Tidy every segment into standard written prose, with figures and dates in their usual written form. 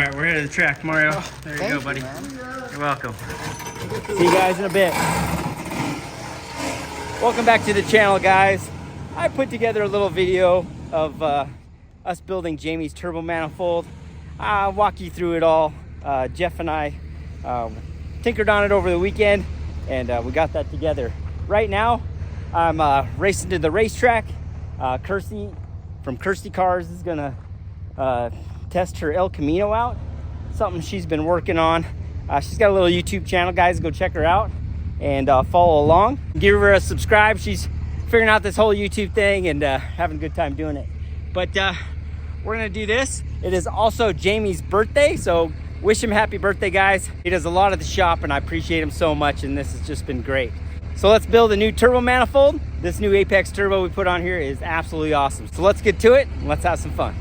right, we're headed to the track, Mario. Oh, there you go, buddy. You're welcome. See you guys in a bit. Welcome back to the channel, guys. I put together a little video of us building Jamie's turbo manifold. I'll walk you through it all. Jeff and I tinkered on it over the weekend, and we got that together. Right now, I'm racing to the racetrack. Kirsty from Kirsty Cars is gonna test her El Camino out. Something she's been working on. She's got a little YouTube channel, guys. Go check her out and follow along. Give her a subscribe. She's figuring out this whole YouTube thing and having a good time doing it. But we're gonna do this. It is also Jamie's birthday, so wish him happy birthday, guys. He does a lot of the shop and I appreciate him so much, and this has just been great. So let's build a new turbo manifold. This new Apex turbo we put on here is absolutely awesome. So let's get to it and let's have some fun.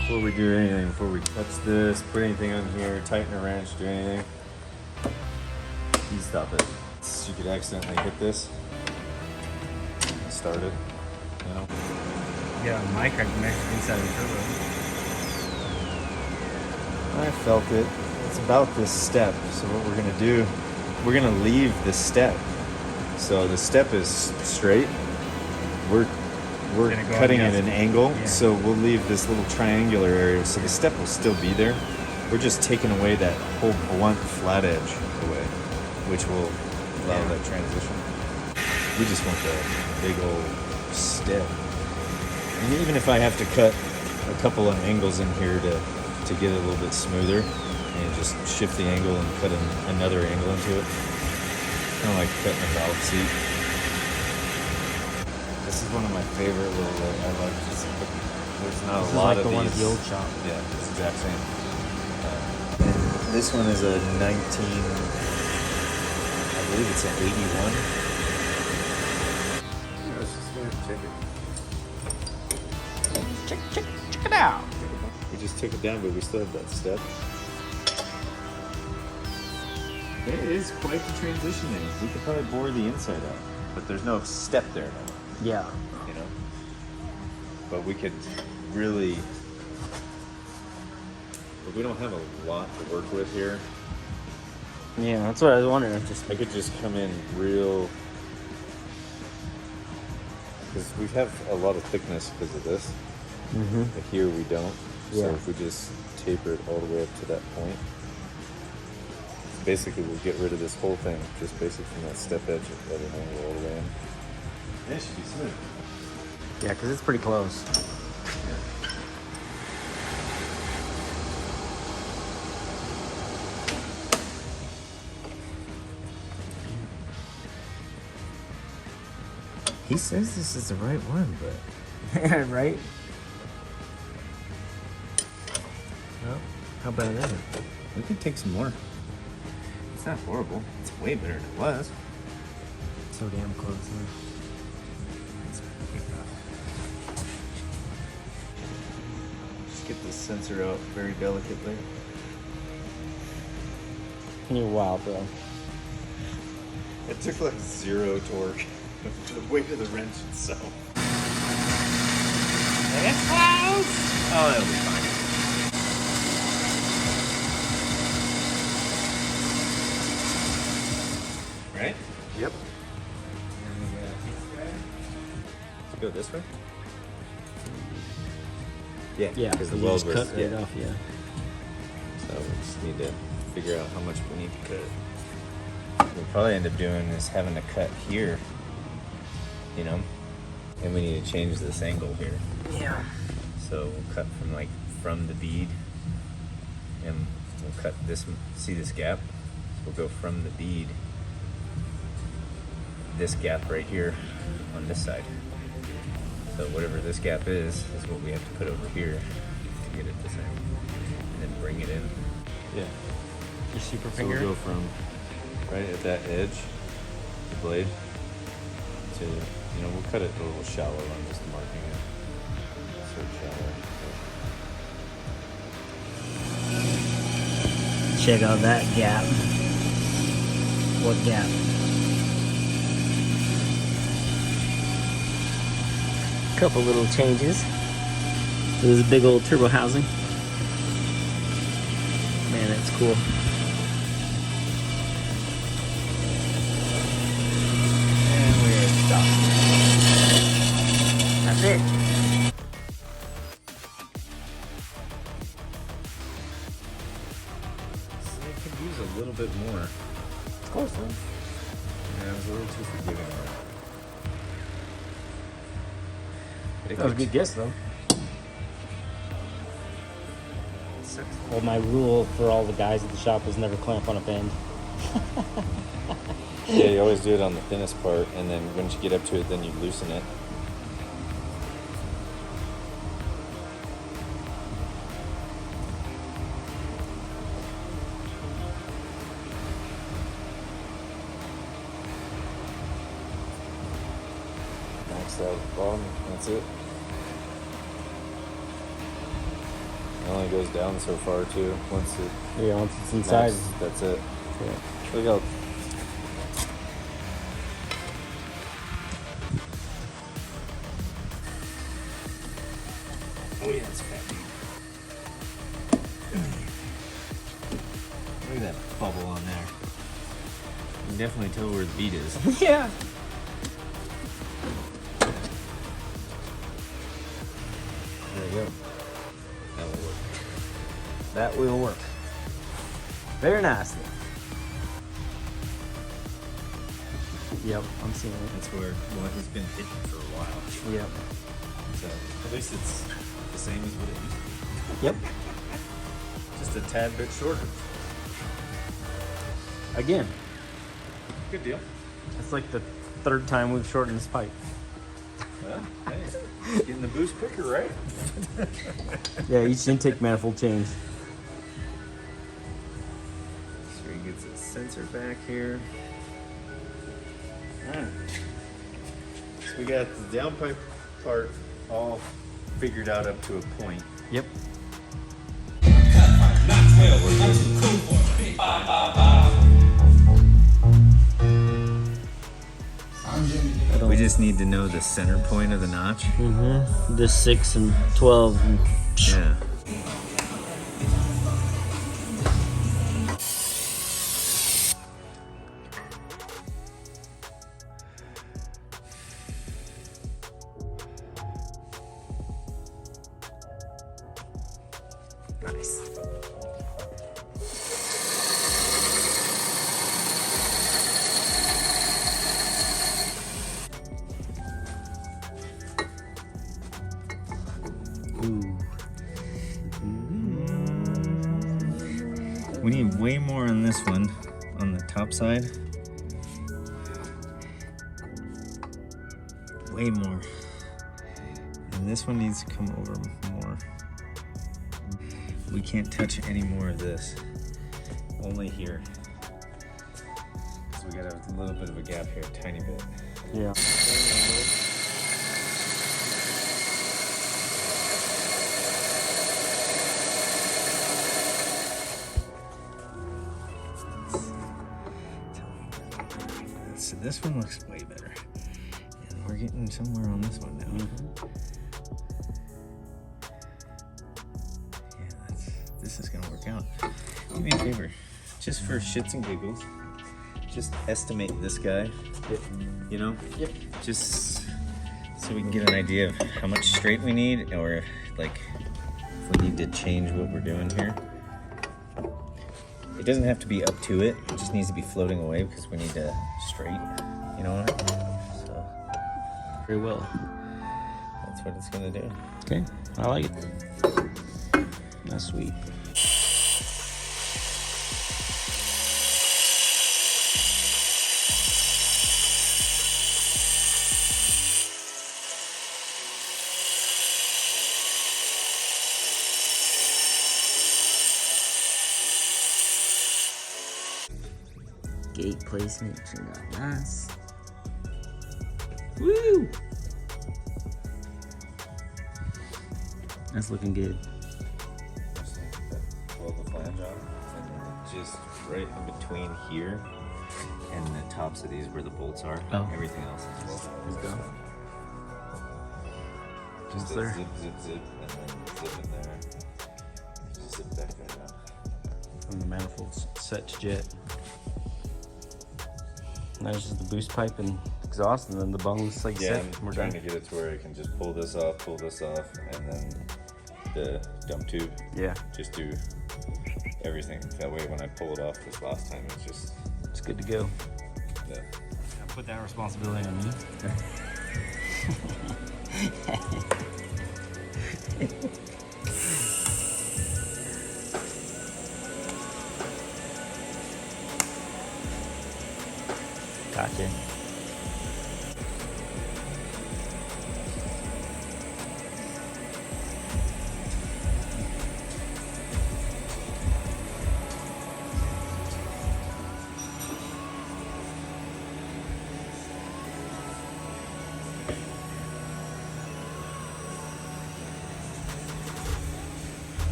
Before we do anything, before we touch this, put anything on here, tighten a wrench, do anything, you stop it. You could accidentally hit this, start it, you know? Yeah, mic, I can measure inside the turbo. I felt it. It's about this step. So what we're gonna do, we're gonna leave this step. So the step is straight. We're cutting at an angle, yeah. So we'll leave this little triangular area. So the step will still be there. We're just taking away that whole blunt flat edge away, which will allow that transition. We just want the big old step. And even if I have to cut a couple of angles in here to get it a little bit smoother, and just shift the angle and cut another angle into it, kind of like cutting a valve seat. This is one of my favorite little. I like this. There's not a lot of these. This is like the one at the old shop. Yeah, it's the exact same. And this one is a 19. I believe it's an 81. Let's just check it. Check it out. We just took it down, but we still have that step. It is quite the transitioning. We could probably bore the inside out, but there's no step there now. Yeah. You know? But we could really... But we don't have a lot to work with here. Yeah, that's what I was wondering. I could just come in real... Because we have a lot of thickness because of this. Mm-hmm. But here we don't. Yeah. So if we just taper it all the way up to that point, basically we'll get rid of this whole thing, just basically from that step edge at an angle all the way in. It should be smooth. Yeah, because it's pretty close. Yeah. He says this is the right one, but... Right? Well, how about that? We could take some more. It's not horrible. It's way better than it was. So damn close, huh? Just get this sensor out very delicately. You're wild, bro. It took like 0 torque. The weight of the wrench itself. It's close! Oh, that'll be fine. Right? Yep. Let's go this way? Yeah, Yeah, because the you weld just was cut right off, yeah. So we just need to figure out how much we need to cut. We'll probably end up doing is having to cut here, you know, and we need to change this angle here. Yeah. So we'll cut from the bead, and we'll cut this. See this gap? We'll go from the bead, this gap right here on this side. So whatever this gap is what we have to put over here to get it the same, and then bring it in. Yeah. Your super So finger? we'll go from right at that edge, the blade, to, you know, we'll cut it a little shallow on just marking it. Sort of shallow. Check out that gap. What gap? Couple little changes. This is a big old turbo housing. Man, that's cool. And we're stopped. That's it. See, I could use a little bit more. Of course, though. Yeah, I was a little too forgiving. That was a good guess, though. Well, my rule for all the guys at the shop is never clamp on a bend. Yeah, you always do it on the thinnest part, and then once you get up to it, then you loosen it. Max out the bottom, that's it. It only goes down so far too. Once it's inside. That's it. Yeah. Look out. Oh yeah, it's fat. Look at that bubble on there. You can definitely tell where the bead is. Yeah. There you go. That will work. That will work. Very nicely. Yep, I'm seeing it. That's where, well, he's been hidden for a while. Yep. So at least it's the same as what it used to be. Yep. Just a tad bit shorter. Again, Good deal. it's like the third time we've shortened this pipe. Well, hey, getting the boost quicker, right? Yeah, each intake manifold change. So he gets his sensor back here. Alright. So we got the downpipe part all figured out up to a point. Yep. We just need to know the center point of the notch. Mm-hmm. This 6 and 12. And Yeah. nice. Ooh. We need way more on this one, on the top side. Way more. And this one needs to come over more. We can't touch any more of this. Only here. So we got a little bit of a gap here, a tiny bit. Yeah. So this one looks way better. And we're getting somewhere on this one now. Yeah, this is gonna work out. Do me a favor, just for shits and giggles, just estimate this guy. Yep. You know? Yep. Just so we can get an idea of how much straight we need, or like if we need to change what we're doing here. It doesn't have to be up to it. It just needs to be floating away because we need to straight. You know what? So Very well. that's what it's gonna do. Okay, I like it. That's sweet. Gate placement turned out nice. Woo! That's looking good. Pull the flange off, and then just right in between here And the tops of these where the bolts are. Oh. Everything else is done. Just there. zip, and then zip in there. Just zip back right out. And the manifold's set to jet. And there's just the boost pipe and exhaust, and then the bungs, like you said. We're trying to get it to where it can just pull this off, and then the dump tube. Yeah. Just do everything. That way when I pull it off this last time, It's good to go. Yeah. I'll put that responsibility on me. Gotcha.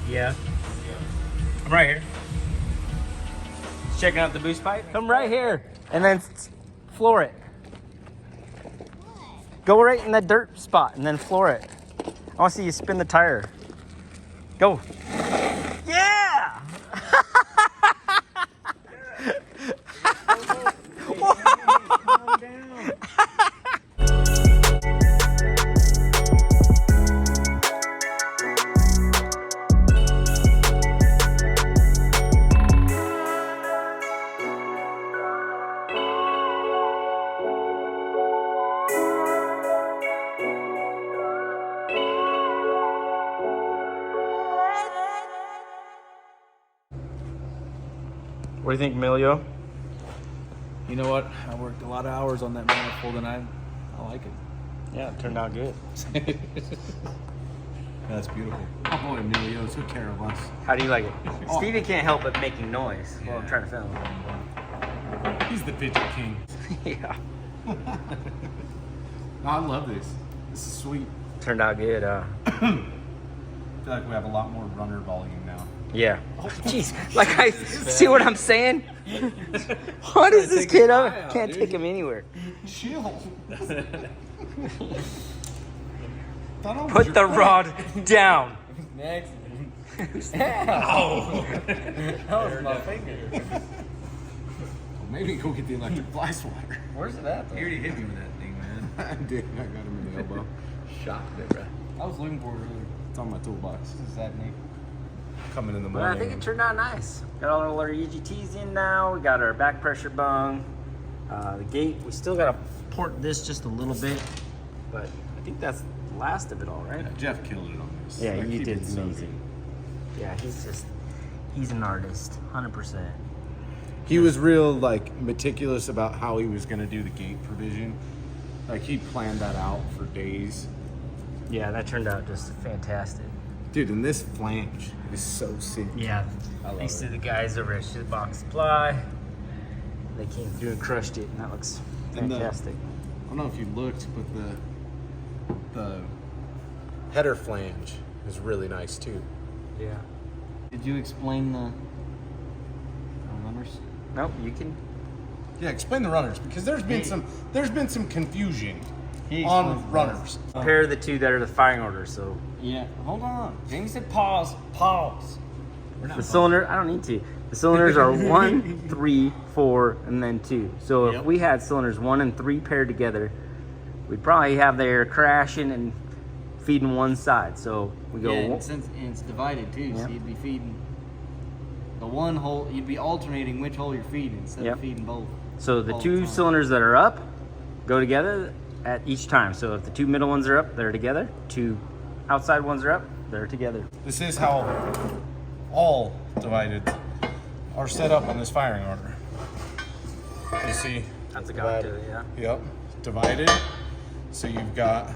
Yeah. I'm right here. Checking out the boost pipe. Come right here and then floor it. Go right in that dirt spot and then floor it. I want to see you spin the tire. Go. Yeah! Calm down. What do you think, Emilio? You know what? I worked a lot of hours on that manifold, and I like it. Yeah, it turned out good. That's beautiful. Oh boy, Emilio took care of us. How do you like it? Stevie can't help but making noise while I'm Yeah. trying to film. He's the picture king. Yeah. No, I love this. This is sweet. Turned out good. I feel like we have a lot more runner volume now. Yeah. Oh, jeez. Like, I see what I'm saying? What is this kid up? Can't take him anywhere. Chill. Put the rod down. Next. Ow. That was my finger. Maybe go get the electric fly swatter. Where's it at, though? He already hit me with that thing, man. I did. I got him in the elbow. Shocked it, bro. I was looking for it earlier. It's on my toolbox. This is that neat. Coming in the But morning. I think it turned out nice. Got all our EGTs in now. We got our back pressure bung. The gate, we still got to port this just a little bit. But I think that's the last of it all, right? Yeah, Jeff killed it on this. Yeah, Like, you he did so amazing. Yeah, he's an artist, 100%. He was real meticulous about how he was gonna do the gate provision. Like he planned that out for days. Yeah, that turned out just fantastic. Dude, and this flange is so sick. Yeah, I love thanks it. to the guys over at Box Supply. They came through and crushed it, and that looks And fantastic. I don't know if you looked, but the header flange is really nice too. Yeah. Did you explain the runners? Nope, you can. Yeah, explain the runners because there's been some confusion He on explains runners. Compare the two that are the firing order. So Yeah, hold on. Jamie said pause. Pause. We're not the cylinder, I don't need to. The cylinders are 1, 3, 4, and then 2. So if Yep. we had cylinders 1 and 3 paired together, we'd probably have the air crashing and feeding one side. So we go. Yeah, and since it's divided too, Yeah. so you'd be feeding the one hole. You'd be alternating which hole you're feeding instead Yep. of feeding both. So the all two time. cylinders that are up go together at each time. So if the two middle ones are up, they're together. Two outside ones are up, they're together. This is how all divided are set up on this firing order. You see? That's a Divided. to it, yeah. Yep, divided. So you've got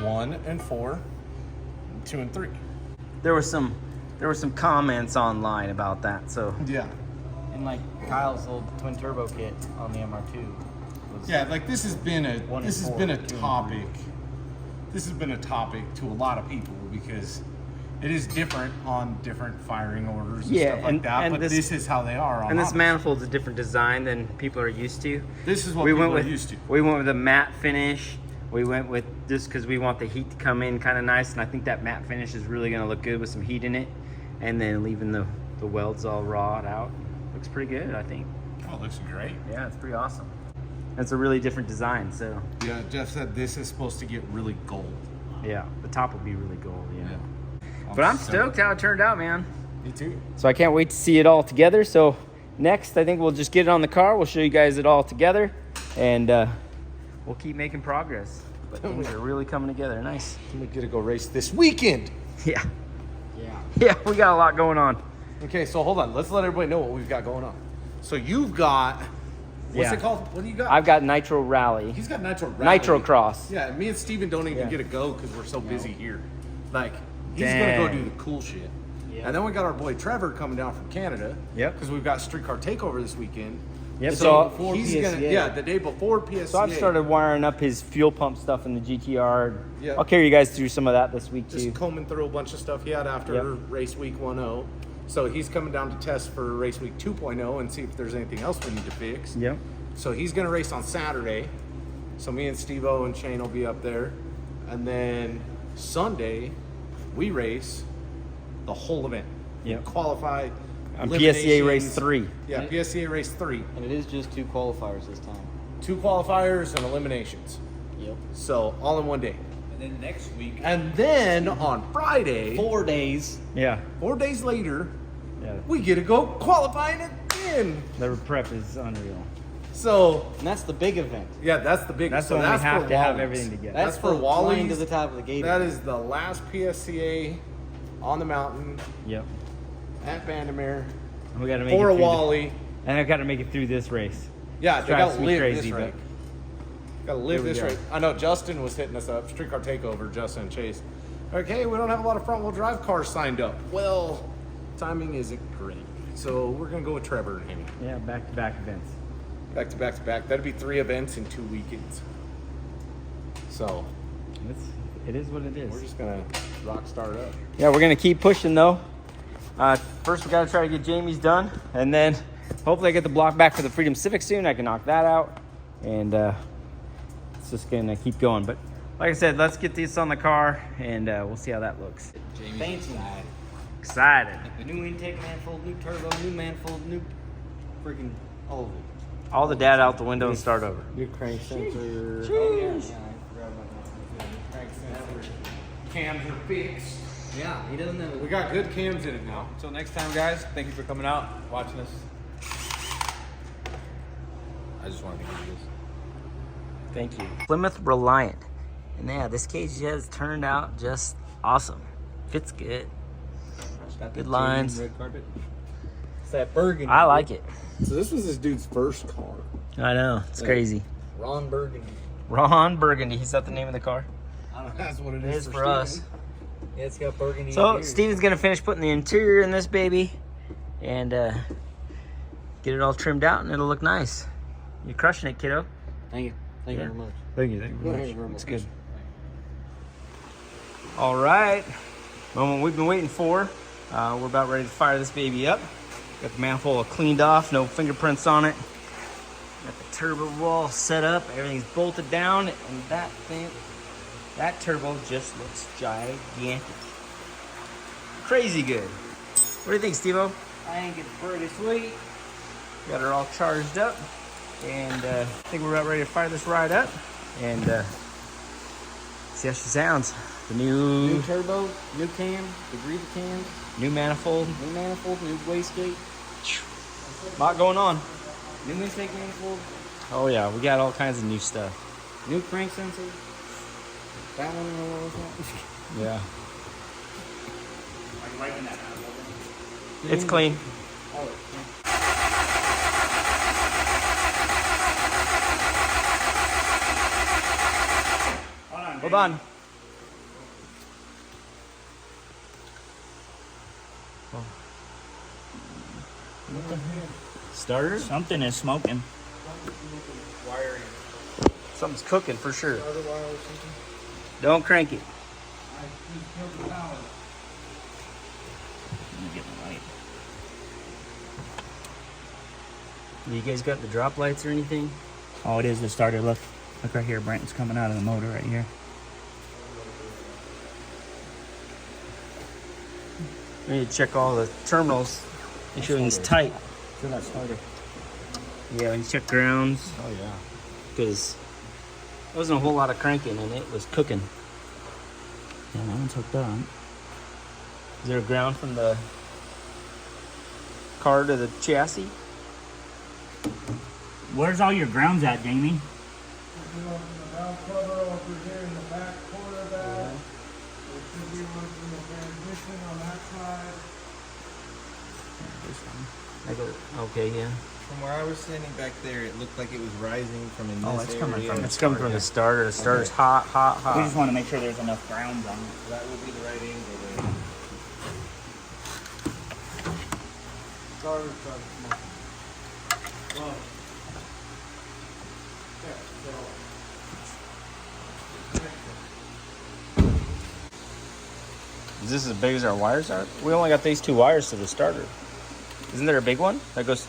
1 and 4, 2 and 3. There were some comments online about that. So Yeah. And like Kyle's old twin turbo kit on the MR2. Yeah, like this has been a One this and has four, been a two and topic. This has been a topic to a lot of people because it is different on different firing orders and stuff like that. But this is how they are. On And this others. manifold's a different design than people are used to. This is what people are used to. We went with a matte finish. We went with this because we want the heat to come in kind of nice, and I think that matte finish is really going to look good with some heat in it, and then leaving the welds all rawed out. Looks pretty good, I think. Oh, it looks great. Yeah, it's pretty awesome. It's a really different design, so Yeah, Jeff said this is supposed to get really gold. yeah, the top will be really gold, you know. Yeah. But I'm stoked how it turned out, man. Me too. So I can't wait to see it all together. So next, I think we'll just get it on the car. We'll show you guys it all together, and we'll keep making progress. But things are really coming together. Nice. We get to go race this weekend. Yeah. Yeah. Yeah, we got a lot going on. Okay, so hold on. Let's let everybody know what we've got going on. So you've got, what's Yeah. it called? What do you got? I've got Nitro Rally. He's got Nitro Rally. Nitro Cross. Yeah, me and Steven don't even Yeah. get to go because we're so busy here. Like, he's going to go do the cool shit. Yeah. And then we got our boy Trevor coming down from Canada. Yep. Because we've got Streetcar Takeover this weekend. Yep. So So he's PSCA. going to, yeah, the day before PSCA. So I've started wiring up his fuel pump stuff in the GTR. Yeah. I'll carry you guys through some of that this week too. Just combing through a bunch of stuff he had after Yep. race week 1.0. So he's coming down to test for race week 2.0 and see if there's anything else we need to fix. Yep. So he's going to race on Saturday. So me and Steve-O and Shane will be up there. And then Sunday, we race the whole event. Yep. Qualify. On PSCA race eliminations. 3. Yeah, PSCA race 3. And it is just 2 qualifiers this time. 2 qualifiers and eliminations. Yep. So all in one day. And then next week, And then on Friday, 4 days. Yeah. 4 days later, Yeah. we get to go qualifying again. The prep is unreal. So And that's the big event. yeah, that's the big. That's so when we that's have for to have Wally's. everything together. That's for flying Wally's. to the top of the gate. That is the last PSCA on the mountain Yep. at Vandermeer And we got to make for it a through Wally. and I've got to make it through this race. Yeah, they Drives gotta me live crazy, this race. Gotta live Here we this go. race. I know Justin was hitting us up. Streetcar Takeover, Justin and Chase. Okay, we don't have a lot of front wheel drive cars signed up. Well, timing isn't great. So we're gonna go with Trevor and him. Yeah, back-to-back events. Back to back to back. That'd be 3 events in 2 weekends. So It is what it is. we're just gonna rock start up. Yeah, we're gonna keep pushing though. First, we gotta try to get Jamie's done, and then hopefully I get the block back for the Freedom Civic soon. I can knock that out, and it's just gonna keep going. But like I said, let's get this on the car, and we'll see how that looks. Fancy. Excited. New intake manifold, new turbo, new manifold, new freaking all of it. All the data out the window and start over. New crank sensor. Sheesh. Oh, yeah, I forgot about that. Crank sensor. Cams are fixed. Yeah, he doesn't know. We got good cams in it now. until next time, guys, thank you for coming out, watching us. I just wanted to give you this. Thank you. Plymouth Reliant. And yeah, this cage has turned out just awesome. Fits good. Got Good the lines. Red carpet. It's that burgundy. I like it. So this was this dude's first car. I know. It's crazy. Ron Burgundy. Ron Burgundy. Is that the name of the car? I don't know. That's what it It is is for us. Yeah, it's got burgundy. So interior. Steven's gonna finish putting the interior in this baby and get it all trimmed out, and it'll look nice. You're crushing it, kiddo. Thank you. Thank Yeah. you very much. Thank you. Thank you very much. It's good. All right. Moment we've been waiting for. We're about ready to fire this baby up. Got the manifold all cleaned off, no fingerprints on it. Got the turbo wall set up, everything's bolted down, and that turbo just looks gigantic. Crazy good. What do you think, Steve-O? I think it's pretty sweet. Got her all charged up, and I think we're about ready to fire this ride up and see how she sounds. The New new turbo, new cam, the breather cams, new manifold. new manifold, new wastegate, Lot going on. new intake manifold, Oh yeah, we got all kinds of new stuff. new crank sensor. That one, what was that? Yeah. Are you liking that? It's clean. Oh, Hold on. starter? Something is smoking. Wiring. Something's cooking for sure. Don't crank it. Let me get the light. You guys got the drop lights or anything? Oh, it is the starter. Look right here. Brent's coming out of the motor right here. We need to check all the terminals. Make sure everything's tight. Feel that starter. Yeah, we need to check grounds. Oh yeah. Because there wasn't a whole lot of cranking and it was cooking. Yeah, that one's hooked up. Is there a ground from the car to the chassis? Where's all your grounds at, Jamie? The valve cover over here in the back corner of that. There should be one from the transmission on that side. Okay, yeah. From where I was standing back there, it looked like it was rising from in this Oh, it's coming area. from it's coming from the starter. The starter's hot, hot, hot. We just want to make sure there's enough grounds on it. That would be the right angle there. Starter starts smoking. Well, yeah, Is this as big as our wires are? We only got these 2 wires to the starter. Isn't there a big one that goes?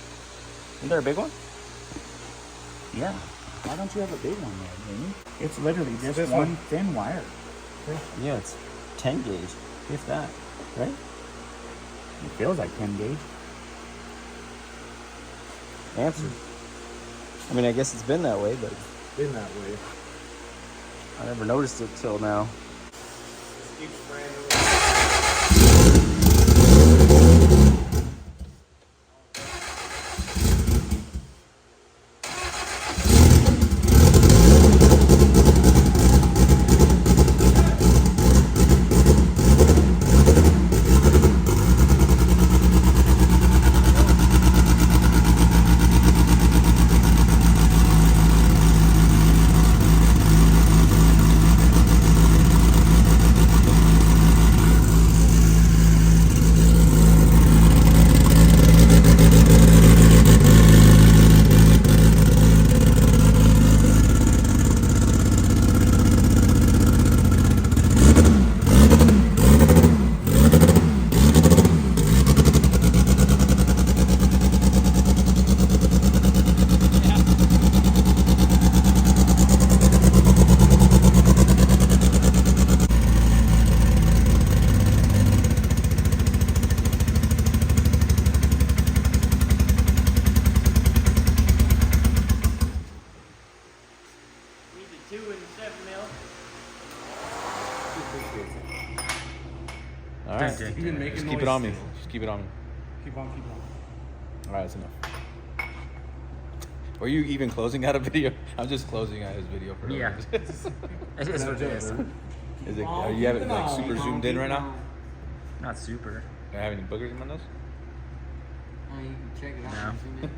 Isn't there a big one? Yeah. Why don't you have a big one there, Jamie? It's literally just one thin wire. Yeah, it's 10 gauge, if that, right? It feels like 10 gauge. Answer. I mean, I guess it's been that way, but been that way. I never noticed it till now. Keep spraying it. All right. You've been making Just keep it on me. Just keep it on me. Keep on, keep on. All right, that's enough. Were you even closing out a video? I'm just closing out his video for no Yeah. reason. It is what it is. Is it? Are you having like super zoomed in right now? Not super. Do I have any boogers in my nose? Oh, you can check it out. No.